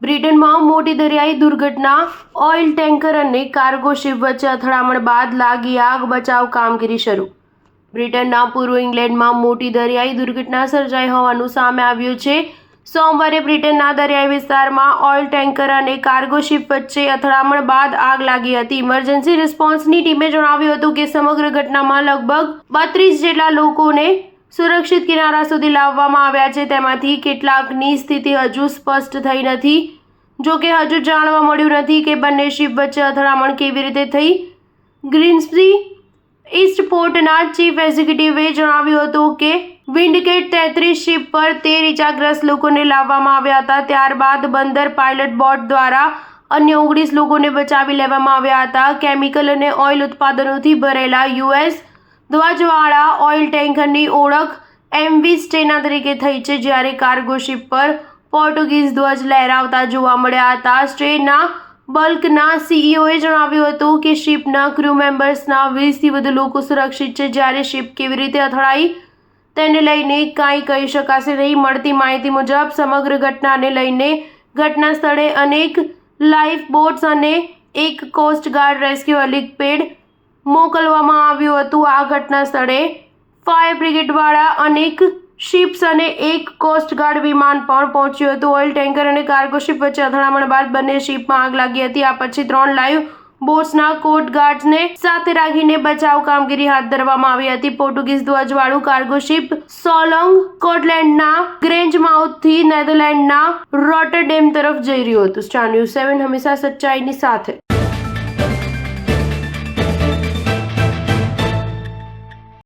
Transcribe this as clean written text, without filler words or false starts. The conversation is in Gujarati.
બ્રિટનમાં મોટી દરિયાઈ દુર્ઘટના, ઓઇલ ટેન્કર અને કાર્ગો શિપ વચ્ચે અથડામણ બાદ લાગી આગ, બચાવ કામગીરી શરૂ. બ્રિટનના પૂર્વ ઇંગ્લેન્ડમાં મોટી દરિયાઈ દુર્ઘટના સર્જાઈ હોવાનું સામે આવ્યું છે. સોમવારે બ્રિટનના દરિયાઈ વિસ્તારમાં ઓઇલ ટેન્કર અને કાર્ગો શિપ વચ્ચે અથડામણ બાદ આગ લાગી હતી. ઇમરજન્સી રિસ્પોન્સની ટીમે જણાવ્યું હતું કે સમગ્ર ઘટનામાં લગભગ 32 જેટલા લોકોને સુરક્ષિત કિનારા સુધી લાવવામાં આવ્યા છે. તેમાંથી કેટલાકની સ્થિતિ હજુ સ્પષ્ટ થઈ નથી. જો કે હજુ જાણવા મળ્યું નથી કે બંને શિપ વચ્ચે અથડામણ કેવી રીતે થઈ. ગ્રીમ્સબી ઈસ્ટપોર્ટના ચીફ એક્ઝિક્યુટિવે જણાવ્યું હતું કે વિન્ડકેટ 33 શિપ પર 13 ઇજાગ્રસ્ત લોકોને લાવવામાં આવ્યા હતા. ત્યારબાદ બંદર પાયલટ બોટ દ્વારા અન્ય 19 લોકોને બચાવી લેવામાં આવ્યા હતા. કેમિકલ અને ઓઇલ ઉત્પાદનોથી ભરેલા યુએસ ધ્વજવાળા ઓઇલ ટેન્કરની ઓળખ MV સ્ટેના તરીકે થઈ છે, જ્યારે કાર્ગો શિપ પર પોર્ટુગીઝ ધ્વજ લહેરાવતા જોવા મળ્યા હતા. સ્ટેના બલ્કના CEOએ જણાવ્યું હતું કે શિપના ક્રૂ મેમ્બર્સના 20થી વધુ લોકો સુરક્ષિત છે, જ્યારે શિપ કેવી રીતે અથડાઈ તેને લઈને કાંઈ કહી શકાશે નહીં. મળતી માહિતી મુજબ સમગ્ર ઘટનાને લઈને ઘટના સ્થળે અનેક લાઇફ બોટ્સ અને એક કોસ્ટગાર્ડ રેસ્ક્યુ હેલિપેડ મોકલવામાં આવ્યું હતું. આ ઘટના સ્થળે ફાયર બ્રિગેડવાળા અનેક શિપ્સ અને એક કોસ્ટગાર્ડ વિમાન પણ પહોંચ્યું હતું. ઓઇલ ટેન્કર અને કાર્ગો શિપ વચ્ચે અથડામણ બાદ બંને શિપમાં આગ લાગી હતી. આ પછી 3 લાઇફ બોટ્સના કોસ્ટગાર્ડ્સને સાથે રાખીને બચાવ કામગીરી હાથ ધરવામાં આવી હતી. પોર્ટુગીઝ ધ્વજવાળું કાર્ગો શિપ સોલોંગ સ્કોટલેન્ડના ગ્રેન્જમાઉથથી નેધરલેન્ડના રોટરડેમ તરફ જઈ રહ્યું હતું. સ્ટાર ન્યૂઝ 7 હંમેશા સચ્ચાઈની સાથે.